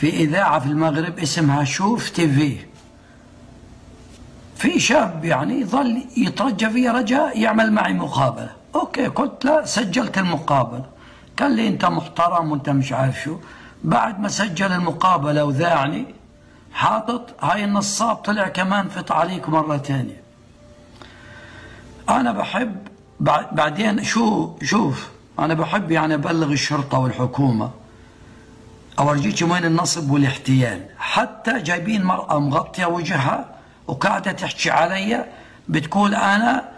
في إذاعة في المغرب اسمها شوف تي في شاب يعني يظل يترجى في رجاء يعمل معي مقابلة. أوكي قلت لا، سجلت المقابلة. قال لي أنت محترم وأنت مش عارف شو. بعد ما سجل المقابلة وذاعني حاطط هاي النصاب طلع كمان في تعليق مرة ثانية. أنا بحب بعدين شوف أنا بحب يعني أبلغ الشرطة والحكومة، أورجيك وين النصب والاحتيال. حتى جايبين مرأة مغطية وجهها وقاعدة تحكي علي، بتقول أنا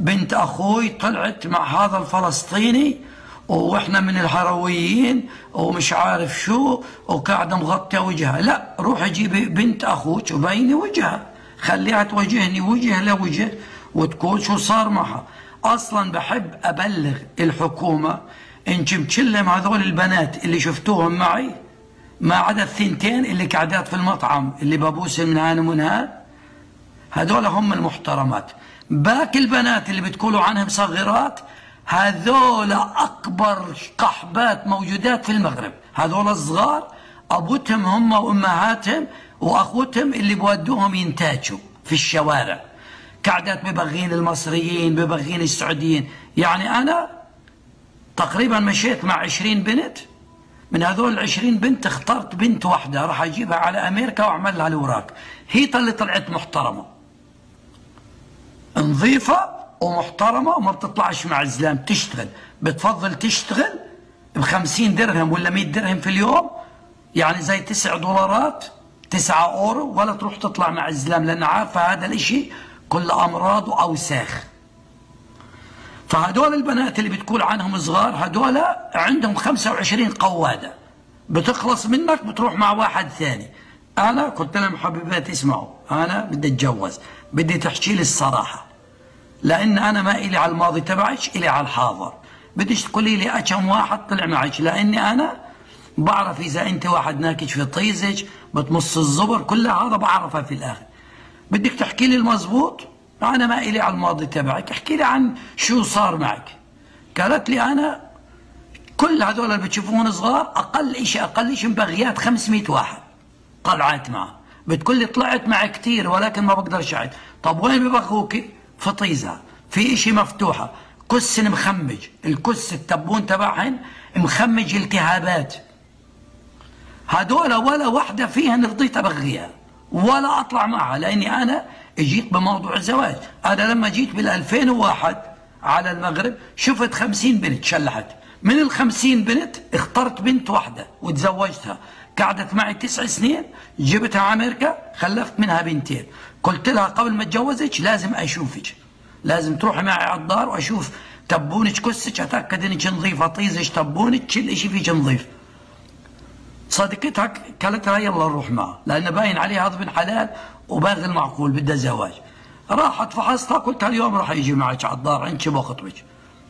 بنت أخوي طلعت مع هذا الفلسطيني وإحنا من الهرويين ومش عارف شو، وقاعدة مغطية وجهها. لا، روحي جيبي بنت أخوك وبيني وجهها، خليها توجهني وجه لوجه وتقول شو صار معها. أصلا بحب أبلغ الحكومة إنك مكلم هذول البنات اللي شفتوهم معي، ما عدا الثنتين اللي قاعدات في المطعم اللي ببوس من هان ومن هان، هذول هم المحترمات. باقي البنات اللي بتقولوا عنهم صغيرات، هذول أكبر قحبات موجودات في المغرب. هذول الصغار أبوتهم هم وأمهاتهم وأخوتهم اللي بودوهم ينتاجوا في الشوارع، قاعدات ببغين المصريين ببغين السعوديين. يعني أنا تقريبا مشيت مع 20 بنت، من هذول ال20 بنت اخترت بنت واحدة راح أجيبها على أمريكا وأعمل لها الأوراق. هي اللي طلعت محترمة نظيفة ومحترمة وما بتطلعش مع الزلام، تشتغل، بتفضل تشتغل ب50 درهم ولا 100 درهم في اليوم، يعني زي 9 دولارات 9 أورو، ولا تروح تطلع مع الزلام لأن عارفة هذا الإشي كله أمراض وأوساخ. فهدول البنات اللي بتقول عنهم صغار، هدول عندهم 25 قوادة، بتخلص منك بتروح مع واحد ثاني. أنا قلت لهم حبيبات اسمعوا، أنا بدي أتجوز، بدي تحكي لي الصراحة، لأن أنا ما إلي على الماضي تبعك، إلي على الحاضر. بديش تقولي لي أكم واحد طلع معك، لأني أنا بعرف إذا أنت واحد ناكش في طيزك بتمص الزبر، كل هذا بعرفها في الآخر. بدك تحكي لي المضبوط، أنا ما إلي على الماضي تبعك، احكي لي عن شو صار معك. قالت لي أنا كل هذول اللي بتشوفون صغار أقل شيء مبغيات 500 واحد طلعت معه. بتقول لي طلعت مع كثير ولكن ما بقدرش أعد. طب وين ببغوكي؟ في طيزة، في إشي مفتوحة، كس مخمج، الكس التبون تبعهن مخمج التهابات. هذول ولا واحدة فيهن رضيت أبغيها ولا أطلع معها، لأني أنا جيت بموضوع الزواج. أنا لما جيت بال2001 على المغرب شفت 50 بنت شلحت، من ال50 بنت اخترت بنت واحدة وتزوجتها، قعدت معي 9 سنين، جبتها على أمريكا، خلفت منها بنتين. قلت لها قبل ما اتجوزك لازم أشوفك، لازم تروحي معي على الدار وأشوف تبونك كسك، أتأكد إنك نظيفة، طيزك تبونك كل شيء فيك نظيف. صديقتها قالت لها يلا نروح معه، لأنه باين عليه هذا بن حلال وباغي المعقول بده زواج. راحت فحصتها، قلت اليوم راح يجي معك على الدار انت بخطبك.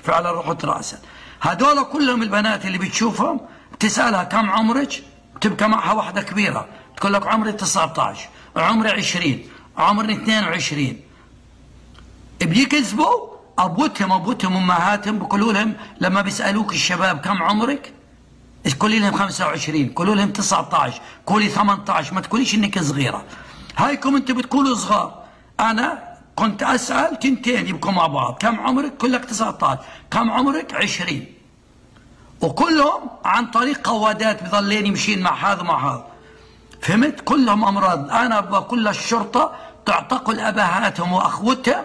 فعلا رحت راسا. هذول كلهم البنات اللي بتشوفهم بتسالها كم عمرك؟ تبقى معها واحده كبيره تقول لك عمري 19، عمري 20، عمري 22. بيكذبوا. ابوتهم امهاتهم بيقولوا لهم لما بيسالوك الشباب كم عمرك؟ قولي لهم 25، قولوا لهم 19، قولي 18، ما تقوليش انك صغيره. هايكم انت بتقولوا صغار. انا كنت اسال تنتين يبقوا مع بعض، كم عمرك؟ كل لك 19، كم عمرك؟ 20. وكلهم عن طريق قوادات بظلين يمشين مع هذا مع هذا. فهمت؟ كلهم امراض. انا بقول للشرطه تعتقل ابهاتهم واخوتهم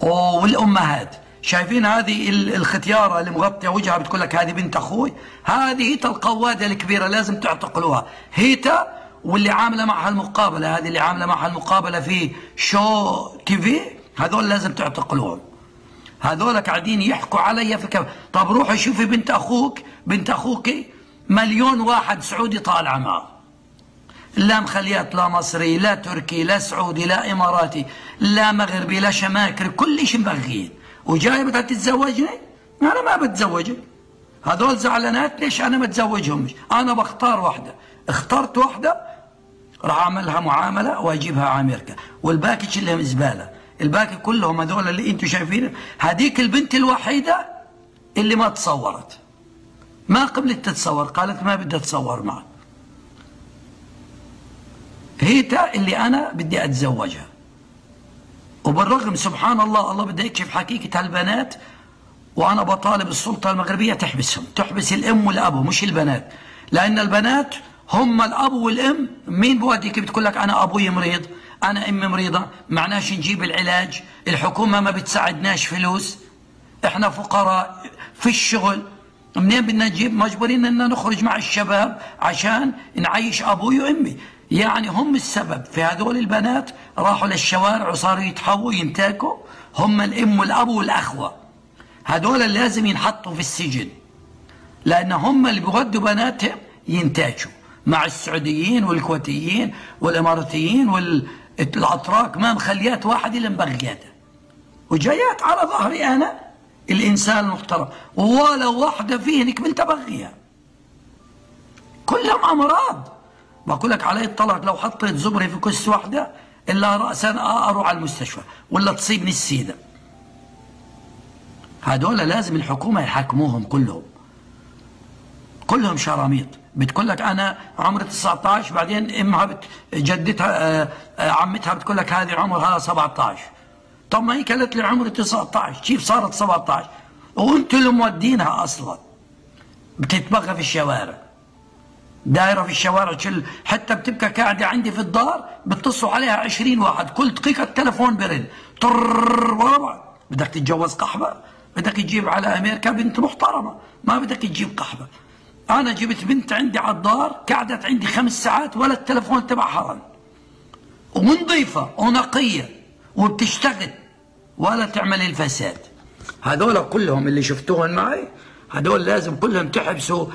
والامهات. شايفين هذه الختياره اللي مغطيه وجهها بتقول لك هذه بنت اخوي؟ هذه هيتا القواده الكبيره لازم تعتقلوها، هيتا واللي عامله معها المقابله، هذه اللي عامله معها المقابله في شو تي في، هذول لازم تعتقلوهم. هذول قاعدين يحكوا علي في كم. طب روحي شوفي بنت اخوك، بنت اخوك مليون واحد سعودي طالعه معه، لا مخليات، لا مصري، لا تركي، لا سعودي، لا اماراتي، لا مغربي، لا شماكري، كل شيء مبغيين. وجاي بدها تتزوجني؟ انا ما بتزوجك. هذول زعلانات ليش انا ما اتزوجهمش؟ انا بختار واحده، اخترت واحده راح اعملها معامله واجيبها على امريكا، والباقي كلهم زباله. الباقي كلهم هذول اللي انتم شايفينه. هذيك البنت الوحيده اللي ما تصورت، ما قبلت تتصور، قالت ما بدي أتصور معك. هيتا اللي أنا بدي أتزوجها. وبالرغم سبحان الله، الله بده يكشف حقيقة هالبنات، وأنا بطالب السلطة المغربية تحبسهم، تحبس الأم والأب مش البنات، لأن البنات هم الأب والأم. مين بوديك بتقول لك أنا أبوي مريض، أنا أمي مريضة، معناش نجيب العلاج، الحكومة ما بتساعدناش فلوس، إحنا فقراء في الشغل، منين بدنا نجيب؟ مجبورين إننا نخرج مع الشباب عشان نعيش أبوي وأمي. يعني هم السبب في هذول البنات، راحوا للشوارع وصاروا يتحووا ينتاكوا، هم الأم والأب والأخوة، هذول لازم ينحطوا في السجن، لأن هم اللي بيودوا بناتهم ينتاجوا مع السعوديين والكويتيين والإماراتيين والأتراك، ما مخليات واحد إلا مبغياته، وجايات على ظهري أنا الإنسان المحترم، ولا واحدة فيهن بنت بغيها، كلهم أمراض. بقول لك علي الطلاق لو حطيت زبري في كس واحدة إلا رأسا أروح على المستشفى ولا تصيبني السيدة. هذول لازم الحكومة يحاكموهم كلهم شراميط. بتقول لك أنا عمري 19، بعدين أمها جدتها عمتها بتقول لك هذه عمرها 17. طب ما هي قالت لي عمري 19، كيف صارت 17؟ وأنتوا اللي مودينها أصلا. بتتبغى في الشوارع، دايرة في الشوارع، حتى بتبقى قاعدة عندي في الدار بتصلوا عليها 20 واحد، كل دقيقة التلفون برن طر ورا بعض. بدك تتجوز قحبة؟ بدك تجيب على أمريكا بنت محترمة، ما بدك تجيب قحبة. أنا جبت بنت عندي على الدار قعدت عندي 5 ساعات ولا التلفون تبعها رن، ونظيفة ونقية وبتشتغل ولا تعمل الفساد. هذول كلهم اللي شفتوهم معي، هذول لازم كلهم تحبسوا.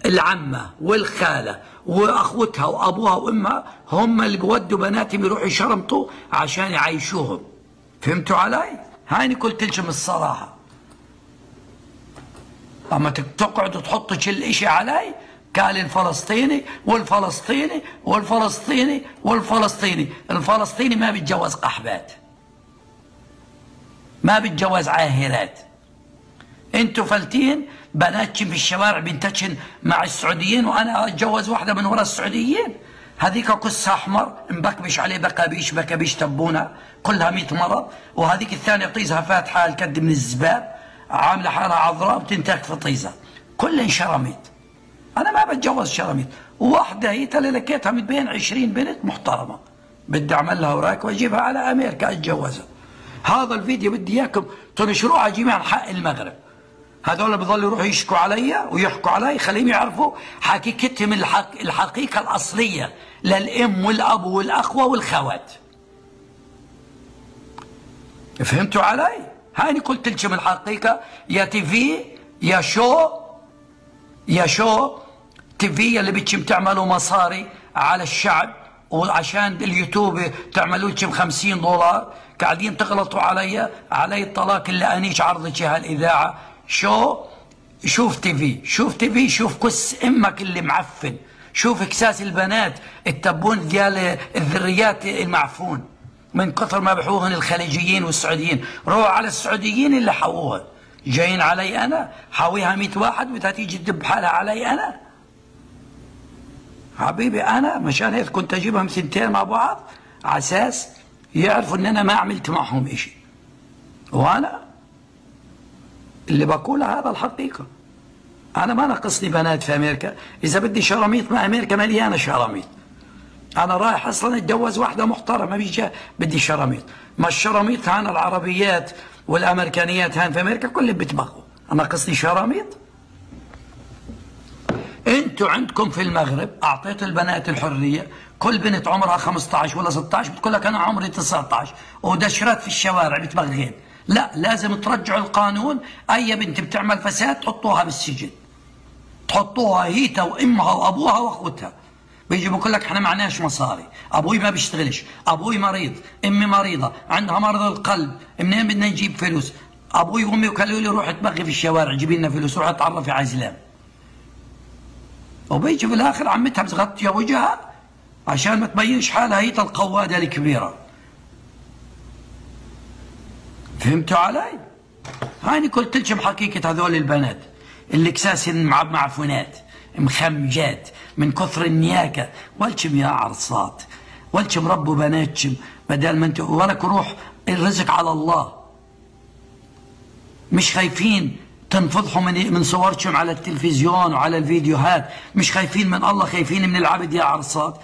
العمة والخالة وأخوتها وأبوها وأمها هم اللي بودوا بناتهم يروحوا يشرمطوا عشان يعيشوهم. فهمتوا علي؟ هاني قلت لكم الصراحة. أما تقعدوا تحطوا كل إشي علي، قال الفلسطيني والفلسطيني والفلسطيني والفلسطيني. الفلسطيني ما بيتجوز قحبات، ما بيتجوز عاهرات. انتوا فلتين بناتكم في الشوارع بنتكن مع السعوديين، وانا اتجوز واحده من وراء السعوديين. هذيك قص احمر مبكبش عليه بكابيش تبونه كلها 100 مرض، وهذيك الثانيه طيزها فاتحه الكد من الزباب، عامله حالها عذراء بتنتاك في طيزها. كلهم شراميط. انا ما بتجوز شراميط. وواحده هي اللي لقيتها من بين 20 بنت محترمه، بدي اعمل لها اوراق واجيبها على امريكا اتجوزها. هذا الفيديو بدي اياكم تنشروه على جميع انحاء المغرب. هذول بيضلوا يروحوا يشكوا علي ويحكوا علي، خليهم يعرفوا حقيقتهم، الحقيقه الاصليه للام والاب والاخوه والخوات. فهمتوا علي؟ هاني قلت لكم الحقيقه. يا تي في يا شو تي في اللي بدكم تعملوا مصاري على الشعب، وعشان اليوتيوب تعملوا لكم $50 قاعدين تغلطوا علي الطلاق اللي انيش عرضك هالاذاعه. شوف تي في، شوف كس امك اللي معفن، شوف اكساس البنات التبون ديال الذريات المعفون من كثر ما بحوهن الخليجيين والسعوديين. روحوا على السعوديين اللي حووها، جايين علي انا حاويها 100 واحد بدها تيجي تدب حالها علي انا. حبيبي انا مشان هيك كنت اجيبهم 2 مع بعض على اساس يعرفوا ان انا ما عملت معهم اشي، وانا اللي بقولها هذا الحقيقة. أنا ما ناقصني بنات في أمريكا، إذا بدي شراميط ما أمريكا مليانة شراميط. أنا رايح أصلا أتجوز واحدة محترمة، بدي شراميط. ما الشراميط هان العربيات والأمريكانيات هان في أمريكا كل بتبغوا، أنا ناقصني شراميط. أنتوا عندكم في المغرب أعطيت البنات الحرية، كل بنت عمرها 15 ولا 16 بتقول لك أنا عمري 19 ودشرات في الشوارع بتبغين. لا، لازم ترجعوا القانون. اي بنت بتعمل فساد تحطوها بالسجن، تحطوها هيتا وامها وابوها واخوتها. بيجي بقول لك احنا معناش مصاري، ابوي ما بيشتغلش، ابوي مريض، امي مريضه عندها مرض القلب، منين بدنا نجيب فلوس؟ ابوي وامي قالوا لي روح تبغي في الشوارع جيبي لنا فلوس، روح اتعرفي على زلام. وبيجي في الاخر عمتها بتغطي وجهها عشان ما تبينش حالها هيتا القواده الكبيره. فهمتوا علي؟ هاني قلت لكم حقيقة هذول البنات. الكساس معفونات مخمجات من كثر النياكة. والشم يا عرصات، والشم ربوا بناتشم بدل ما انتوا ولك روح الرزق على الله. مش خايفين تنفضحوا من صوركم على التلفزيون وعلى الفيديوهات، مش خايفين من الله، خايفين من العبد يا عرصات.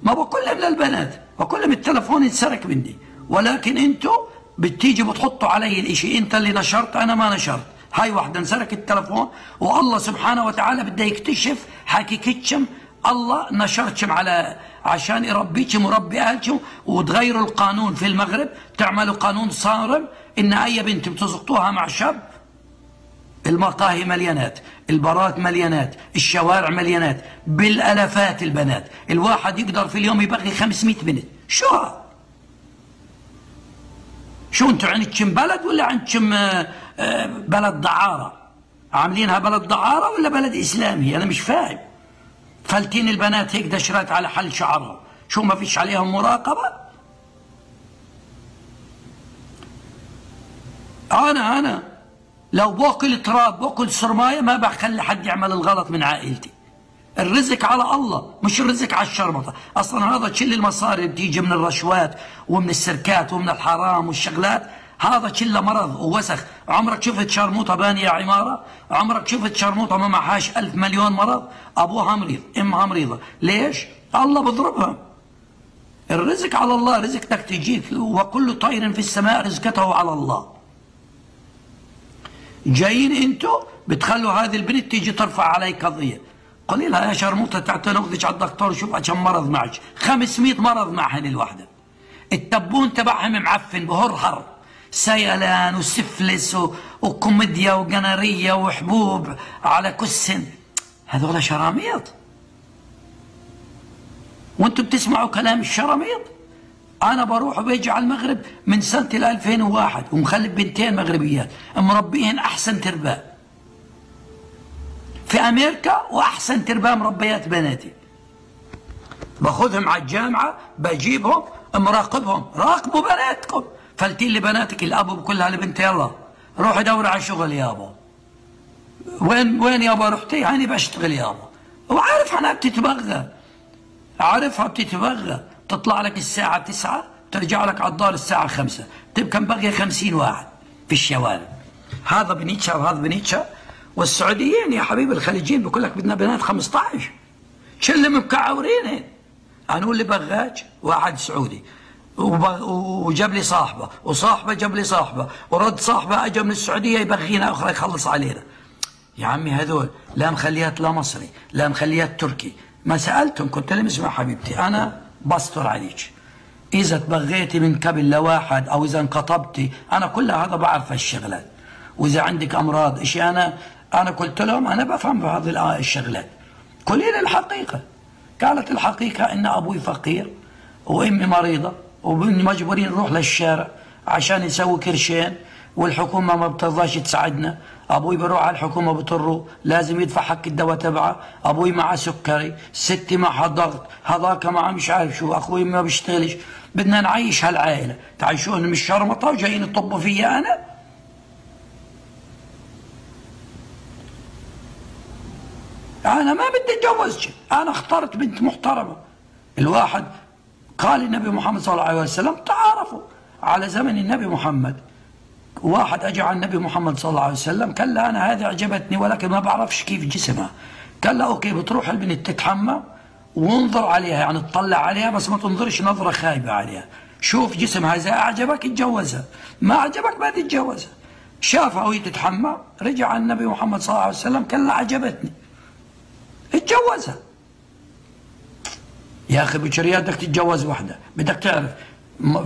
ما بقول من البنات، بقول من التلفون يتسرق مني، ولكن انتوا بتيجي بتحطوا علي الاشي. انت اللي نشرت، انا ما نشرت. هاي واحدة انسرق التلفون والله سبحانه وتعالى بده يكتشف حقيقتكم. الله نشرتكم عشان يربيكم وربي اهلكم، وتغيروا القانون في المغرب، تعملوا قانون صارم ان اي بنت بتزقطوها مع شاب. المقاهي مليانات، البارات مليانات، الشوارع مليانات بالالافات البنات. الواحد يقدر في اليوم يبغي 500 بنت. شو انتوا عندكم بلد ولا عندكم بلد دعارة؟ عاملينها بلد دعارة ولا بلد إسلامي؟ أنا مش فاهم. فلتين البنات هيك دشرات على حل شعرهم، شو ما فيش عليهم مراقبة؟ أنا لو باكل تراب باكل سرماية ما بخلي حد يعمل الغلط من عائلتي. الرزق على الله، مش الرزق على الشربطة. أصلا هذا كل المصاري اللي بتيجي من الرشوات ومن السركات ومن الحرام والشغلات، هذا كله مرض ووسخ. عمرك شفت شرموطة بانية عمارة؟ عمرك شفت شرموطة ما معهاش 1000 مليون مرض؟ أبوها مريض، أمها مريضة. ليش؟ الله بضربها. الرزق على الله، رزقك تجيك. وكل طير في السماء رزقته على الله. جايين انتوا بتخلوا هذه البنت تيجي ترفع علي قضية. قولي لها يا شرموطة تعطي ناخذك على الدكتور شوف كم مرض معك. 500 مرض معهن الوحدة. التبون تبعهم معفن بهرهر، سيلان وسفلس وكوميديا وقنارية وحبوب على كسن. هذول شراميط، وانتم بتسمعوا كلام الشراميط. انا بروح وبيجي على المغرب من سنة 2001 ومخلف بنتين مغربيات مربيهن احسن ترباء في امريكا، واحسن ترباء مربيات بناتي. باخذهم على الجامعة، بجيبهم مراقبهم. راقبوا بناتكم. فلتين لي بناتك، الاب بكلها لبنتي يلا روحي دوري على شغل يابا. وين يابا رحتي؟ هاني بشتغل يابا. وعارف انا بتتبغى، عارفها بتتبغى. تطلع لك الساعة 9 ترجع لك على الدار الساعة 5، تبقى مبغي 50 واحد في الشوارع. هذا بنيتشا وهذا بنيتشا. والسعوديين يا حبيبي الخليجيين بقول لك بدنا بنات 15 شلم مكعورين. انا اللي بغاج واحد سعودي وجاب لي صاحبه، وصاحبه جاب لي صاحبه، ورد صاحبه اجى من السعوديه يبغينا اخرى يخلص علينا. يا عمي هذول لا مخليات لا مصري لا مخليات تركي. ما سالتهم قلت لهم اسمع حبيبتي انا بستر عليك، اذا تبغيتي من قبل لواحد او اذا انقطبتي انا كل هذا بعرف الشغلات. واذا عندك امراض شيء انا قلت لهم انا بفهم بهذه الشغلات. قولي لي الحقيقه. قالت الحقيقه ان ابوي فقير وامي مريضه ومجبورين نروح للشارع عشان يسوي كرشين، والحكومه ما بترضاش تساعدنا. ابوي بروح على الحكومه بطره لازم يدفع حق الدواء تبعه. ابوي معه سكري، ستي معها ضغط، هذاك معه مش عارف شو، اخوي ما بيشتغلش. بدنا نعيش هالعائله، تعيشون مش شرمطه وجايين تطبوا فيا انا. انا ما بدي اتجوزك، انا اخترت بنت محترمه. الواحد قال النبي محمد صلى الله عليه وسلم تعارفوا على زمن النبي محمد. واحد اجى على النبي محمد صلى الله عليه وسلم قال له انا هذه عجبتني ولكن ما بعرفش كيف جسمها. قال له اوكي بتروح البنت تتحمى وانظر عليها، يعني تطلع عليها بس ما تنظرش نظره خايبه عليها. شوف جسمها اذا اعجبك اتجوزها، ما اعجبك ما تتجوزها. شافها وهي تتحمى رجع على النبي محمد صلى الله عليه وسلم قال له عجبتني اتجوزها. يا اخي بشريات بدك تتجوز وحده بدك تعرف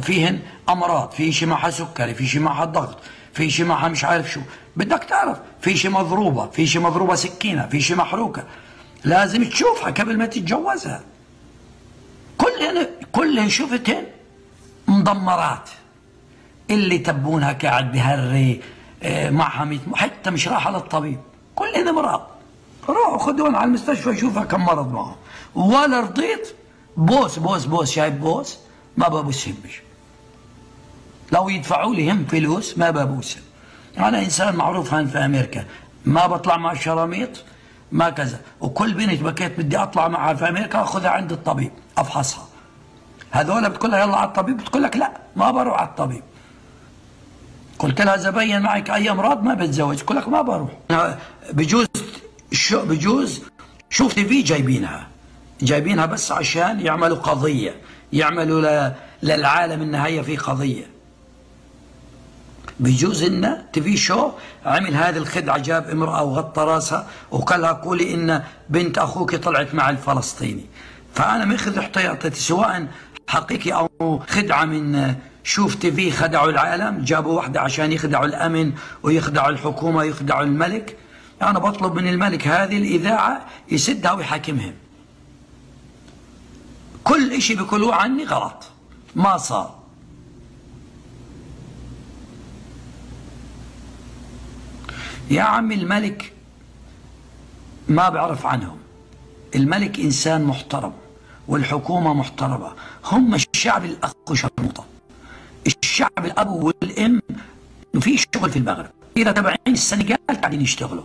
فيهن امراض، في شيء معها سكري، في شيء معها ضغط، في شيء معها مش عارف شو، بدك تعرف في شيء مضروبه، في شيء مضروبه سكينه، في شيء محروقه، لازم تشوفها قبل ما تتجوزها. كلهن شفتهن مدمرات. اللي تبونها قاعد بهري معها حتى مش رايحه للطبيب، كلهن امراض. روحوا خذوهم على المستشفى شوفها كم مرض معهم. ولا رضيت بوس بوس بوس، شايف بوس ما ببوسهمش. لو يدفعوا لي هم فلوس ما ببوسهم. انا انسان معروف هان في امريكا، ما بطلع مع الشراميط، ما كذا. وكل بنت بكيت بدي اطلع معها في امريكا اخذها عند الطبيب افحصها. هذول بتقول لها يلا على الطبيب، بتقول لك لا ما بروح على الطبيب. قلت لها اذا بين معك اي امراض ما بتزوج، تقول لك ما بروح. بجوز شوف تي في جايبينها بس عشان يعملوا قضيه، يعملوا للعالم ان هي في قضيه. بجوز إن تي في شو عمل هذه الخدعة، جاب امرأة وغطى راسها وقال لها قولي إن بنت أخوك طلعت مع الفلسطيني. فأنا ماخذ احتياطاتي سواء حقيقي أو خدعة من شوف تي في. خدعوا العالم، جابوا واحدة عشان يخدعوا الأمن ويخدعوا الحكومة ويخدعوا الملك. أنا بطلب من الملك هذه الإذاعة يسدها ويحاكمهم. كل إشي بيقولوه عني غلط، ما صار. يا عم الملك ما بعرف عنهم، الملك إنسان محترم والحكومة محترمة، هم الشعب الأخ شرموطة، الشعب الأب والأم. في شغل في المغرب، إذا تبعين السنغال قاعدين يشتغلوا،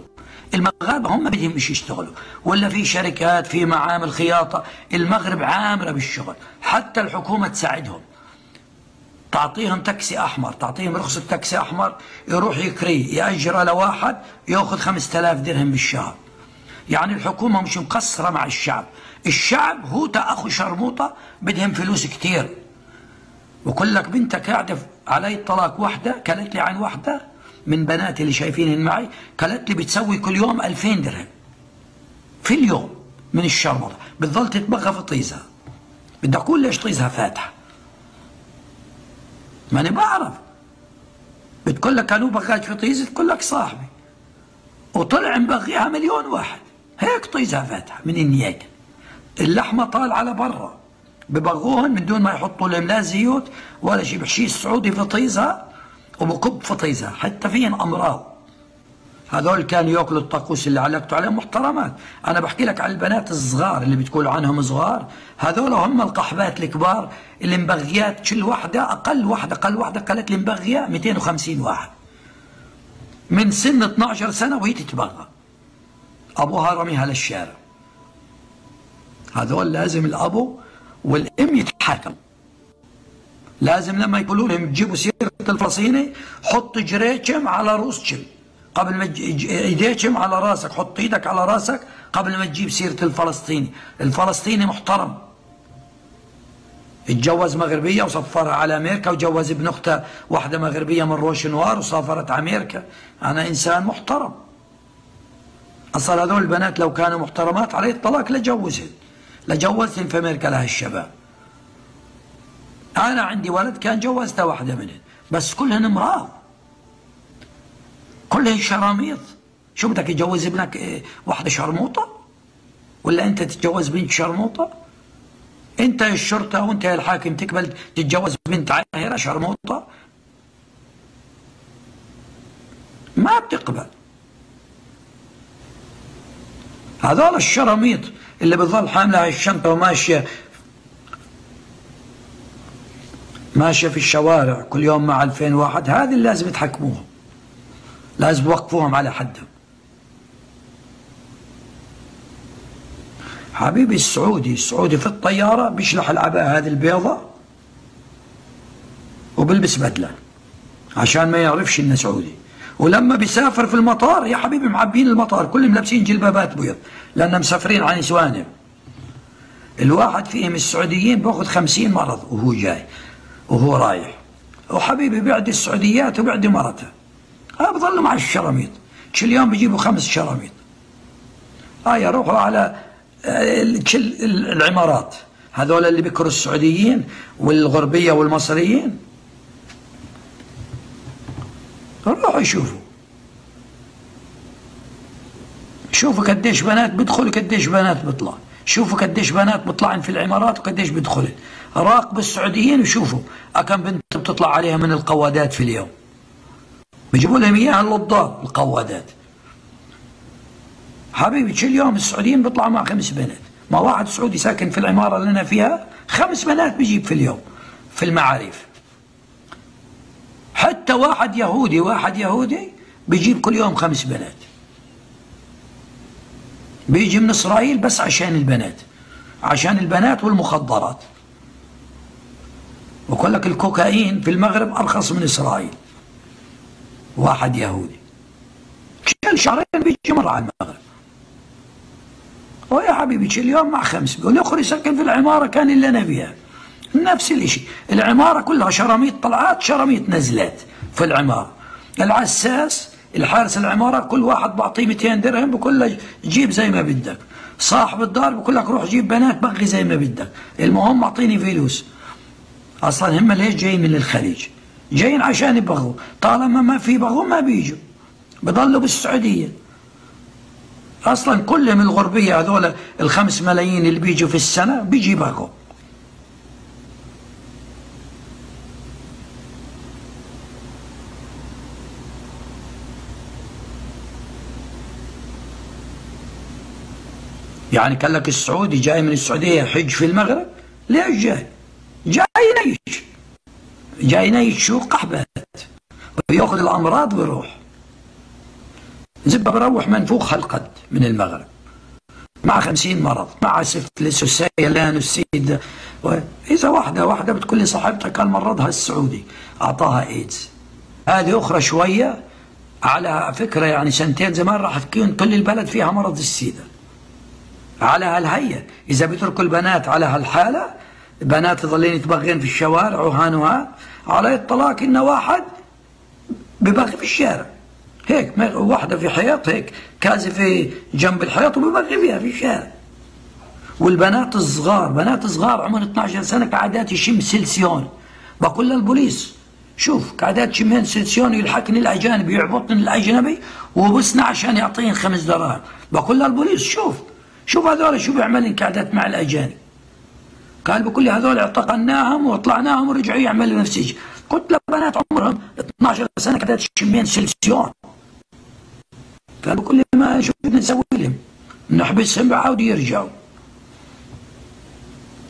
المغاربة هم بدهم مش يشتغلوا، ولا في شركات في معامل خياطة، المغرب عامرة بالشغل، حتى الحكومة تساعدهم، تعطيهم تاكسي أحمر، تعطيهم رخصة تاكسي أحمر يروح يكريه، يأجره لواحد يأخذ 5000 درهم بالشهر. يعني الحكومة مش مقصرة مع الشعب، الشعب هو أخو شرموطة بدهم فلوس كتير. وقل لك بنتك قاعدة علي الطلاق، واحدة كلت لي عن واحدة من بناتي اللي شايفينهن معي، كلت لي بتسوي كل يوم 2000 درهم في اليوم من الشرموطة، بتظل تتبغى في طيزها. بدي أقول ليش طيزها فاتحة؟ ما أنا بعرف. بتقول لك أنا بغاك في طيزة، تقول لك صاحبي، وطلع مبغيها مليون واحد، هيك طيزها فاتحة من النياجة. اللحمة طال على برا، ببغوهن من دون ما يحطوا لهم لا زيوت ولا شيء. بحشي السعودي في طيزها وبكب في طيزها، حتى فيهن أمراض. هذول كانوا ياكلوا الطاقوس اللي علقتوا عليهم محترمات. انا بحكي لك على البنات الصغار اللي بتقولوا عنهم صغار، هذول هم القحبات الكبار اللي مبغيات. كل واحده اقل واحده قالت لي مبغيه 250 واحد من سن 12 سنه وهي تتبغى، ابوها رميها للشارع. هذول لازم الابو والام يتحاكموا. لازم لما يقولوا لهم تجيبوا سيره الفلسطيني حط جريتشم على روسكم قبل ما ايديكم على راسك، حط ايدك على راسك قبل ما تجيب سيره الفلسطيني. الفلسطيني محترم، اتجوز مغربيه وسفرها على امريكا، وجوز ابن اخته واحده مغربيه من روش نوار وسافرت على امريكا. انا انسان محترم. اصلا هذول البنات لو كانوا محترمات علي الطلاق لجوزهن في امريكا لهالشباب. انا عندي ولد كان جوزته واحده منهن، بس كلهن امراض، كلهن شراميط. شو بدك يجوز ابنك واحده شرموطه؟ ولا انت تتجوز بنت شرموطه؟ انت يا الشرطه وانت يا الحاكم تقبل تتجوز بنت عاهره شرموطه؟ ما بتقبل. هذول الشراميط اللي بتظل حامله الشنطه وماشيه في الشوارع كل يوم مع 2000 واحد، هذه اللي لازم يتحكموهم، لازم يوقفوهم على حدهم. حبيبي السعودي في الطيارة بيشلح العباءة هذه البيضة وبلبس بدلة عشان ما يعرفش انه سعودي، ولما بيسافر في المطار يا حبيبي معبين المطار كلهم لابسين جلبابات بيض لأنهم مسافرين عن نسوانهم. الواحد فيهم السعوديين باخذ 50 مرض وهو جاي وهو رايح، وحبيبي بيعدي السعوديات وبيعدي مرته. بظلوا مع الشراميط، كل يوم بيجيبوا 5 شراميط. يروحوا على العمارات، هذول اللي بيكروا السعوديين والغربية والمصريين، روحوا شوفوا قديش بنات بيدخلوا قديش بنات بيطلع، شوفوا قديش بنات بيطلعن في العمارات وقديش بيدخلن. راقبوا السعوديين وشوفوا كم بنت بتطلع عليها من القوادات في اليوم، بيجيبوا لهم اياها اللضاب القوادات. حبيبي كل يوم السعوديين بيطلعوا مع 5 بنات، ما واحد سعودي ساكن في العمارة اللي أنا فيها 5 بنات بيجيب في اليوم في المعاريف. حتى واحد يهودي بيجيب كل يوم 5 بنات. بيجي من إسرائيل بس عشان البنات، عشان البنات والمخدرات. ويقول لك الكوكايين في المغرب أرخص من إسرائيل. واحد يهودي كل شهرين بيجي مرة على المغرب. ويا حبيبي اليوم مع خمس، بيقول اخر يسكن في العمارة كان اللي أنا فيها. نفس الشيء، العمارة كلها شراميط طلعات شراميط نزلات في العمارة. العساس الحارس العمارة كل واحد بعطيه 200 درهم بقول له جيب زي ما بدك. صاحب الدار بقول لك روح جيب بنات بغي زي ما بدك، المهم اعطيني فلوس. اصلا هم ليش جايين من الخليج؟ جايين عشان يبغوا، طالما ما في بغوا ما بيجوا، بضلوا بالسعودية. اصلا كلهم الغربية هذول ال5 ملايين اللي بيجوا في السنة بيجي يبغوا. يعني كان لك السعودي جاي من السعودية يحج في المغرب، ليش جاي؟ جاي ينيش، جاي ينيش شو قحبات، وياخذ الأمراض ويروح. زبا بروح منفوخ هالقد من المغرب مع 50 مرض، مع سفلس والسيلان والسيد. إذا واحدة بتقول لي صاحبتها كان مرضها السعودي أعطاها إيدز. هذه أخرى شوية على فكرة، يعني سنتين زمان راح تكون كل البلد فيها مرض السيدة. على هالهيئة إذا بيتركوا البنات على هالحالة، بنات يظلين يتبغين في الشوارع وهانوها، على الطلاق إن واحد ببغي في الشارع هيك، واحدة في حيط هيك كازفة جنب الحيط وببغي فيها في الشارع. والبنات الصغار، بنات صغار عمر 12 سنة قاعدات يشم سلسيون. بقول للبوليس شوف قاعدات يشمين سلسيون، يلحقني الأجانب يعبطني الأجنبي وبسنا عشان يعطيني 5 دراهم. بقول للبوليس شوف هذول شو بيعملين قاعدات مع الأجانب. قال بقول لي هذول اعتقلناهم وطلعناهم ورجعوا يعملوا نفس الشيء. قلت له بنات عمرهم 12 سنة قاعدات يشمين سلسيون. قال بقول لي ما شو بدنا نسوي لهم؟ نحبسهم بيعاودوا يرجعوا.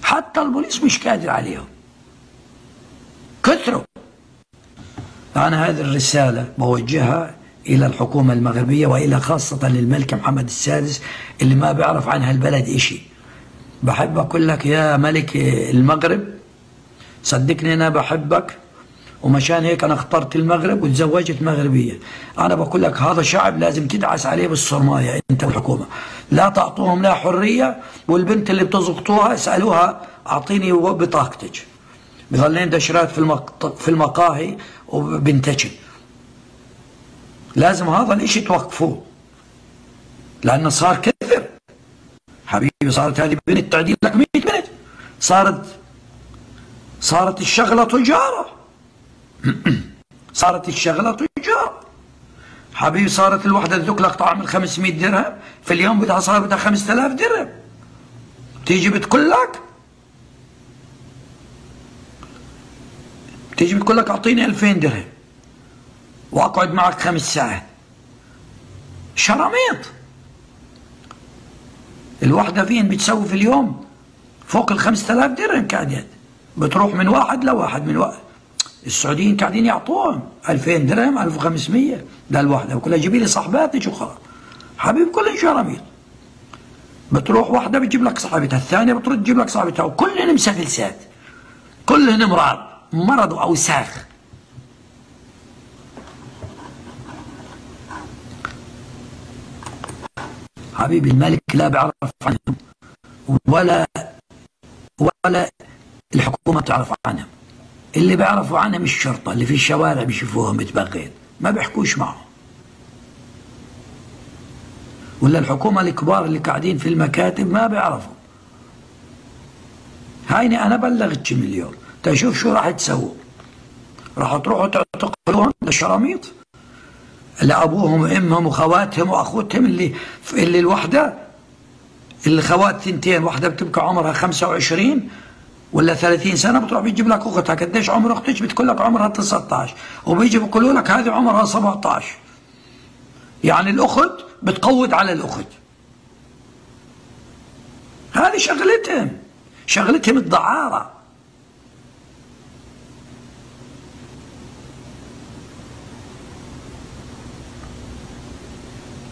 حتى البوليس مش قادر عليهم، كثروا. أنا هذه الرسالة بوجهها إلى الحكومة المغربية وإلى خاصة للملك محمد السادس اللي ما بيعرف عن هالبلد إشي. بحب أقول لك يا ملك المغرب، صدقني أنا بحبك، ومشان هيك أنا اخترت المغرب وتزوجت مغربية. أنا بقول لك هذا شعب لازم تدعس عليه بالصرماية أنت والحكومة، لا تعطوهم لا حرية. والبنت اللي بتزغطوها اسألوها أعطيني بطاقتك، بظلين دشرات في المقاهي وبنتجن. لازم هذا الاشي توقفوه، لأنه صار كثر حبيبي. صارت هذه بنت تعديل لك 100 بنت، صارت الشغلة تجارة. صارت الشغلة تجارة حبيبي. صارت الوحدة تذوق لك طعم ال 500 درهم في اليوم، بدها 5000 درهم. تيجي بتقول لك أعطيني 2000 درهم وأقعد معك 5 ساعات. شراميط. الوحدة فين بتسوي في اليوم فوق ال 5000 درهم قاعدات، بتروح من واحد لواحد من واحد. السعوديين قاعدين يعطوهم 2000 درهم 1500 للوحدة، وكلها جيبي لي صاحباتك وخلاص. حبيبي كلهم شراميط. بتروح واحدة بتجيب لك صاحبتها، الثانية بترد تجيب لك صاحبتها، وكلهن مسفلسات، كلهن مرض وأوساخ. حبيبي الملك لا بيعرف عنهم ولا الحكومة تعرف عنهم. اللي بيعرفوا عنهم الشرطة اللي في الشوارع بيشوفوهم متبغين، ما بيحكوش معهم. ولا الحكومة الكبار اللي قاعدين في المكاتب ما بيعرفوا. هايني أنا بلغتكم اليوم، تشوف شو راح تسووا. راح تروحوا تعتقلوهم للشراميط، لأبوهم وأمهم وخواتهم وأخوتهم اللي الوحدة، اللي خوات ثنتين، واحدة بتبقى عمرها 25 ولا 30 سنة، بتروح بيجيب لك أختها. قديش عمر أختك؟ بتقول لك عمرها 19، وبيجي بيقولوا لك هذه عمرها 17. يعني الأخت بتقود على الأخت. هذه شغلتهم الدعارة.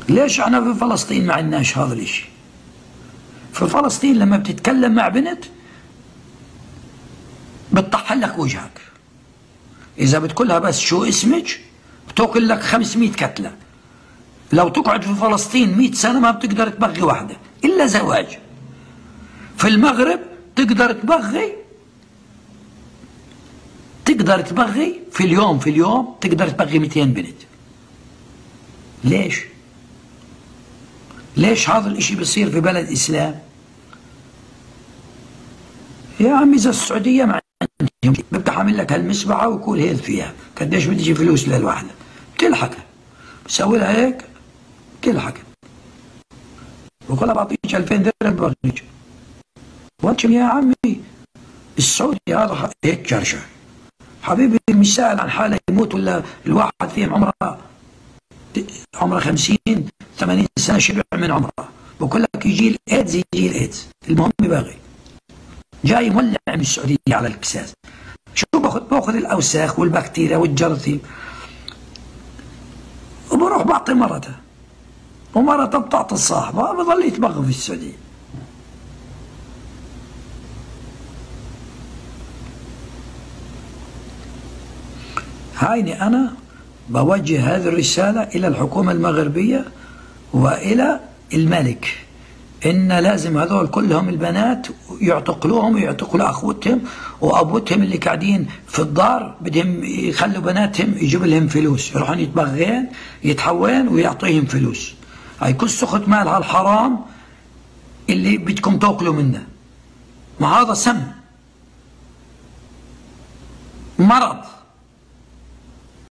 ليش احنا في فلسطين ما عندناش هذا الاشي؟ في فلسطين لما بتتكلم مع بنت بتطحن لك وجهك، اذا بتقولها بس شو اسمك بتاكل لك 500 كتله. لو تقعد في فلسطين 100 سنه ما بتقدر تبغي واحده الا زواج. في المغرب تقدر تبغي في اليوم تقدر تبغي 200 بنت. ليش هذا الاشي بيصير في بلد اسلام؟ يا عمي اذا السعوديه ما عندهم بفتح عامل لك هالمسبحه ويقول هيل فيها قديش بتجي فلوس للوحده، بتلحق بسوي لها هيك بتلحق بقول لها بعطيك 2000 درهم ببغيك. وانت يا عمي السعودي هذا هيك شرشة حبيبي، مش سائل عن حاله يموت ولا الواحد فيهم عمره 50 80 سنه شبع من عمره، بقول لك يجي الايدز المهم باغي جاي مولع من السعوديه على الكساس. شو باخذ الاوساخ والبكتيريا والجراثيم وبروح بعطي مرته ومرته بتعطي الصاحبه بضل يتبغى في السعوديه. هايني أنا بوجه هذه الرسالة إلى الحكومة المغربية وإلى الملك، إن لازم هذول كلهم البنات يعتقلوهم ويعتقلوا أخوتهم وأبوتهم اللي قاعدين في الدار بدهم يخلوا بناتهم يجيب لهم فلوس، يروحون يتبغين يتحوين ويعطيهم فلوس. هاي كل سخط مال هالحرام اللي بدكم تاكلوا منه، ما هذا سم مرض.